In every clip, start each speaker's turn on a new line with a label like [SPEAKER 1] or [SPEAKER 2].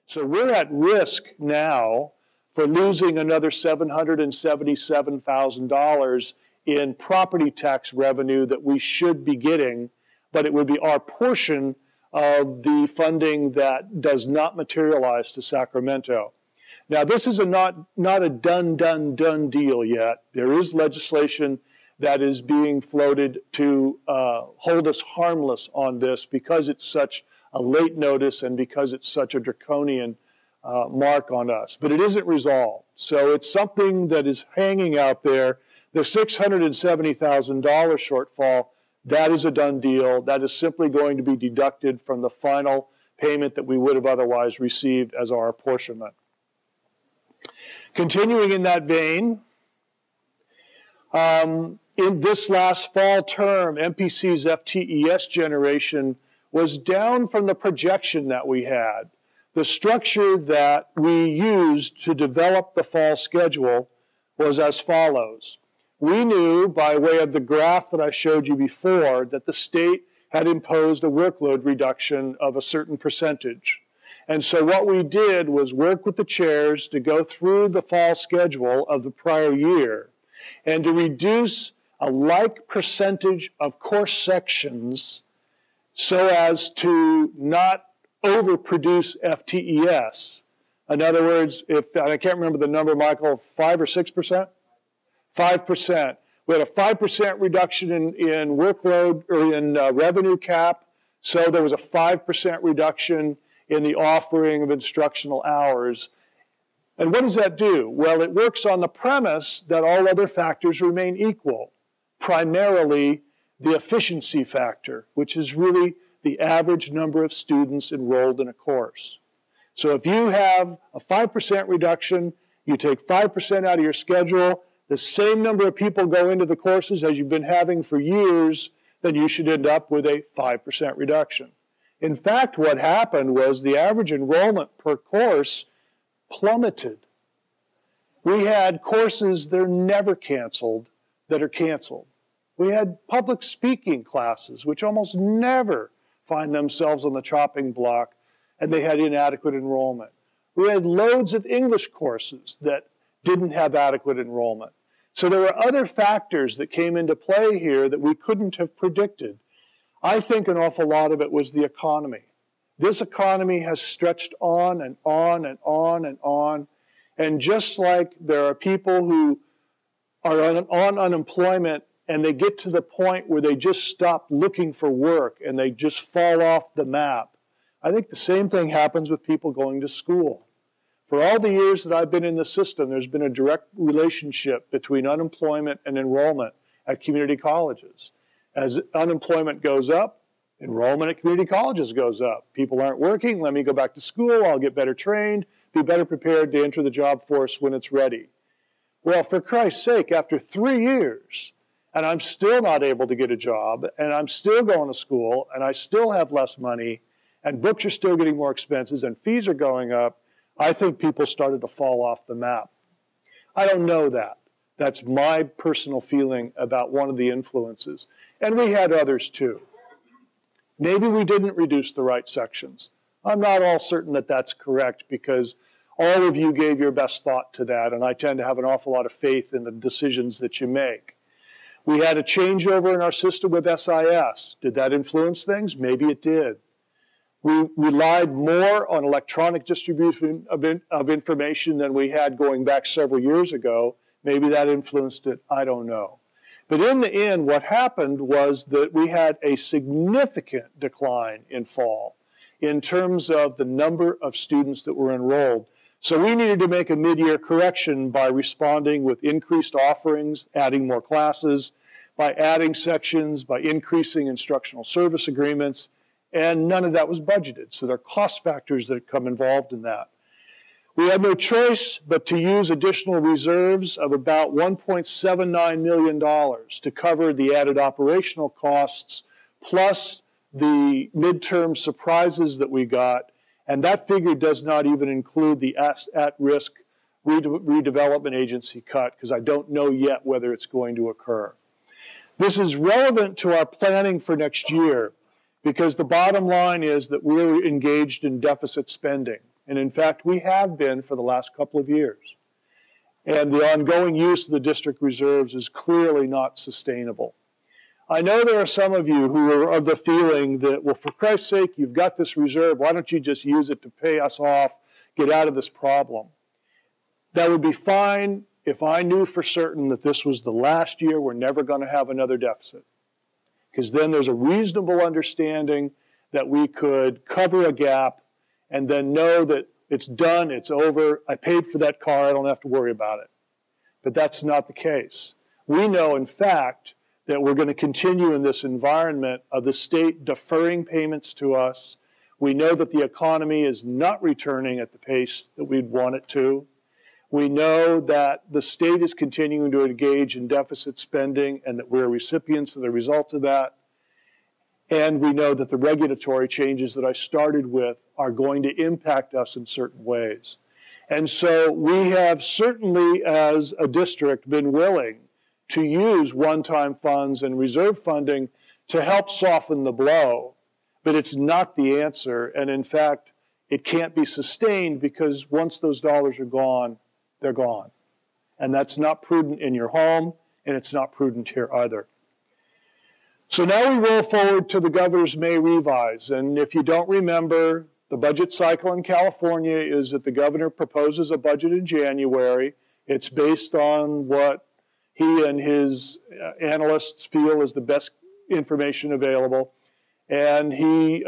[SPEAKER 1] So we're at risk now for losing another $777,000 in property tax revenue that we should be getting, but it would be our portion of the funding that does not materialize to Sacramento. Now, this is not a done deal yet. There is legislation that is being floated to hold us harmless on this because it's such a late notice and because it's such a draconian mark on us. But it isn't resolved. So it's something that is hanging out there. The $670,000 shortfall, that is a done deal. That is simply going to be deducted from the final payment that we would have otherwise received as our apportionment. Continuing in that vein, in this last fall term, MPC's FTES generation was down from the projection that we had. The structure that we used to develop the fall schedule was as follows. We knew by way of the graph that I showed you before that the state had imposed a workload reduction of a certain percentage. And so what we did was work with the chairs to go through the fall schedule of the prior year and to reduce a like percentage of course sections so as to not overproduce FTES. In other words, I can't remember the number, Michael, 5 or 6%? 5%. We had a 5% reduction in workload or in revenue cap, so there was a 5% reduction in the offering of instructional hours. And what does that do? Well, it works on the premise that all other factors remain equal, primarily the efficiency factor, which is really the average number of students enrolled in a course. So if you have a 5% reduction, you take 5% out of your schedule, the same number of people go into the courses as you've been having for years, then you should end up with a 5% reduction. In fact, what happened was the average enrollment per course plummeted. We had courses that are never canceled that are canceled. We had public speaking classes, which almost never find themselves on the chopping block, and they had inadequate enrollment. We had loads of English courses that didn't have adequate enrollment. So there were other factors that came into play here that we couldn't have predicted. I think an awful lot of it was the economy. This economy has stretched on and on and on and on. And just like there are people who are on unemployment and they get to the point where they just stop looking for work and they just fall off the map, I think the same thing happens with people going to school. For all the years that I've been in the system, there's been a direct relationship between unemployment and enrollment at community colleges. As unemployment goes up, enrollment at community colleges goes up. People aren't working, let me go back to school, I'll get better trained, be better prepared to enter the job force when it's ready. Well, for Christ's sake, after 3 years, and I'm still not able to get a job, and I'm still going to school, and I still have less money, and books are still getting more expensive, and fees are going up, I think people started to fall off the map. I don't know that. That's my personal feeling about one of the influences. And we had others too. Maybe we didn't reduce the right sections. I'm not all certain that that's correct because all of you gave your best thought to that, and I tend to have an awful lot of faith in the decisions that you make. We had a changeover in our system with SIS. Did that influence things? Maybe it did. We relied more on electronic distribution of information than we had going back several years ago. Maybe that influenced it. I don't know. But in the end, what happened was that we had a significant decline in fall in terms of the number of students that were enrolled. So we needed to make a mid-year correction by responding with increased offerings, adding more classes, by adding sections, by increasing instructional service agreements, and none of that was budgeted. So there are cost factors that come involved in that. We had no choice but to use additional reserves of about $1.79 million to cover the added operational costs, plus the midterm surprises that we got. And that figure does not even include the at-risk redevelopment agency cut, because I don't know yet whether it's going to occur. This is relevant to our planning for next year, because the bottom line is that we're engaged in deficit spending. And in fact, we have been for the last couple of years. And the ongoing use of the district reserves is clearly not sustainable. I know there are some of you who are of the feeling that, well, for Christ's sake, you've got this reserve. Why don't you just use it to pay us off, get out of this problem? That would be fine if I knew for certain that this was the last year we're never going to have another deficit. Because then there's a reasonable understanding that we could cover a gap and then know that it's done, it's over, I paid for that car, I don't have to worry about it. But that's not the case. We know, in fact, that we're going to continue in this environment of the state deferring payments to us. We know that the economy is not returning at the pace that we'd want it to. We know that the state is continuing to engage in deficit spending and that we're recipients of the results of that. And we know that the regulatory changes that I started with are going to impact us in certain ways. And so we have certainly, as a district, been willing to use one-time funds and reserve funding to help soften the blow. But it's not the answer. And in fact, it can't be sustained because once those dollars are gone, they're gone. And that's not prudent in your home, and it's not prudent here either. So now we roll forward to the governor's May revise. And if you don't remember, the budget cycle in California is that the governor proposes a budget in January. It's based on what he and his analysts feel is the best information available. And he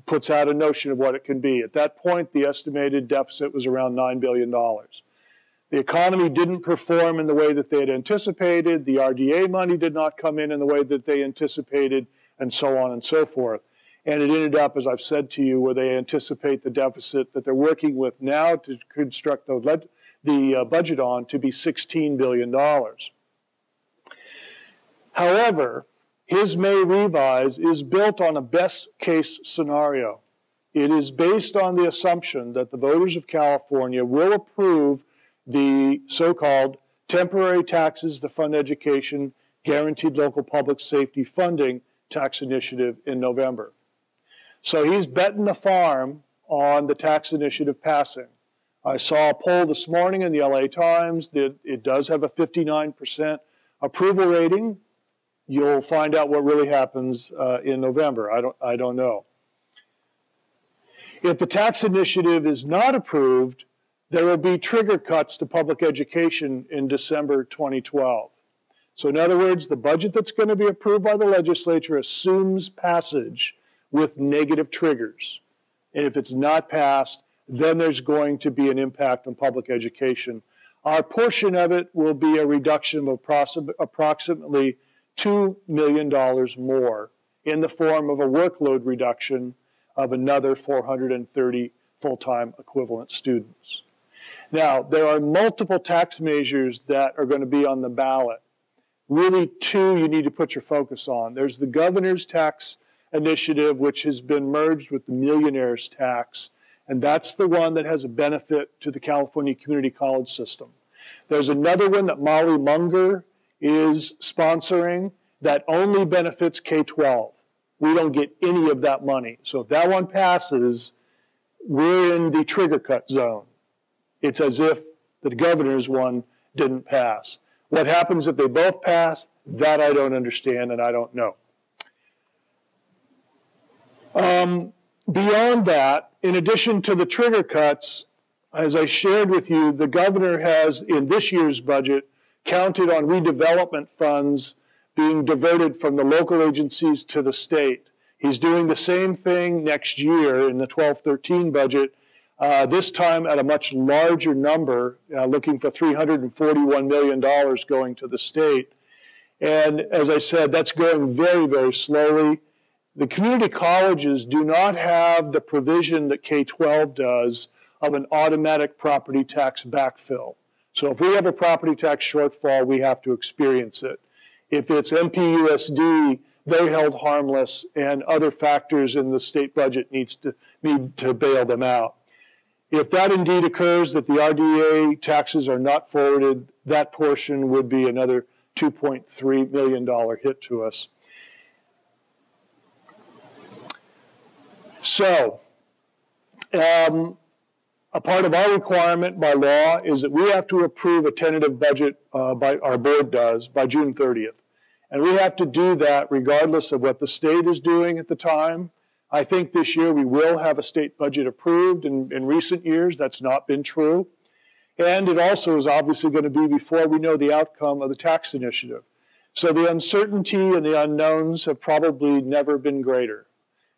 [SPEAKER 1] puts out a notion of what it can be. At that point, the estimated deficit was around $9 billion. The economy didn't perform in the way that they had anticipated. The RDA money did not come in the way that they anticipated, and so on and so forth. And it ended up, as I've said to you, where they anticipate the deficit that they're working with now to construct the budget on to be $16 billion. However, his May revise is built on a best case scenario. It is based on the assumption that the voters of California will approve the so-called temporary taxes to fund education, guaranteed local public safety funding tax initiative in November. So he's betting the farm on the tax initiative passing. I saw a poll this morning in the LA Times that it does have a 59% approval rating. You'll find out what really happens in November. I don't know. If the tax initiative is not approved, there will be trigger cuts to public education in December 2012. So in other words, the budget that's going to be approved by the legislature assumes passage with negative triggers. And if it's not passed, then there's going to be an impact on public education. Our portion of it will be a reduction of approximately $2 million more in the form of a workload reduction of another 430 full-time equivalent students. Now, there are multiple tax measures that are going to be on the ballot. Really, two you need to put your focus on. There's the governor's tax initiative, which has been merged with the millionaire's tax, and that's the one that has a benefit to the California community college system. There's another one that Molly Munger is sponsoring that only benefits K-12. We don't get any of that money. So if that one passes, we're in the trigger cut zone. It's as if the governor's one didn't pass. What happens if they both pass? That I don't understand and I don't know. Beyond that, in addition to the trigger cuts, as I shared with you, the governor has, in this year's budget, counted on redevelopment funds being diverted from the local agencies to the state. He's doing the same thing next year in the 12-13 budget, this time at a much larger number, looking for $341 million going to the state. And as I said, that's going very, very slowly. The community colleges do not have the provision that K-12 does of an automatic property tax backfill. So if we have a property tax shortfall, we have to experience it. If it's MPUSD, they're held harmless, and other factors in the state budget need to bail them out. If that indeed occurs, that the RDA taxes are not forwarded, that portion would be another $2.3 million hit to us. So, A part of our requirement by law is that we have to approve a tentative budget, our board does, by June 30th. And we have to do that regardless of what the state is doing at the time. I think this year we will have a state budget approved. In recent years, that's not been true. And it also is obviously going to be before we know the outcome of the tax initiative. So the uncertainty and the unknowns have probably never been greater.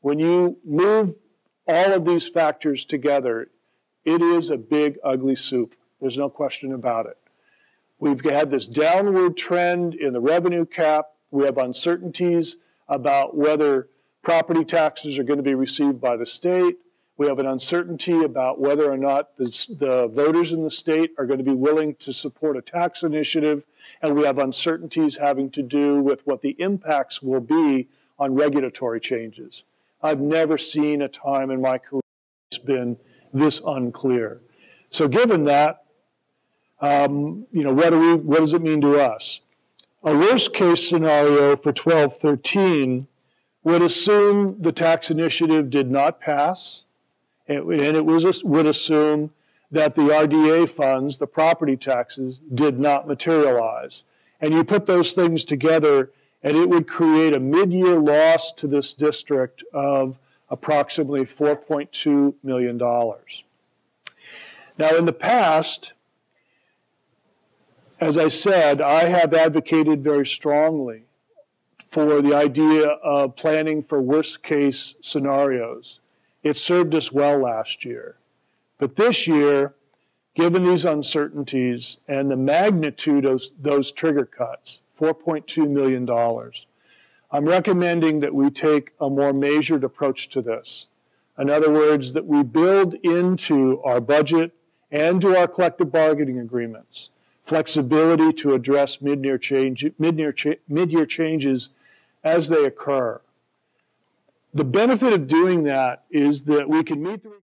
[SPEAKER 1] When you move all of these factors together, it is a big, ugly soup. There's no question about it. We've had this downward trend in the revenue cap. We have uncertainties about whether property taxes are going to be received by the state. We have an uncertainty about whether or not the voters in the state are going to be willing to support a tax initiative. And we have uncertainties having to do with what the impacts will be on regulatory changes. I've never seen a time in my career it's been this unclear. So given that, what does it mean to us? A worst case scenario for 12-13 would assume the tax initiative did not pass, and it would assume that the RDA funds, the property taxes, did not materialize. And you put those things together, and it would create a mid-year loss to this district of approximately $4.2 million. Now, in the past, as I said, I have advocated very strongly for the idea of planning for worst-case scenarios. It served us well last year. But this year, given these uncertainties and the magnitude of those trigger cuts, $4.2 million, I'm recommending that we take a more measured approach to this. In other words, that we build into our budget and to our collective bargaining agreements flexibility to address mid-year changes as they occur. The benefit of doing that is that we can meet the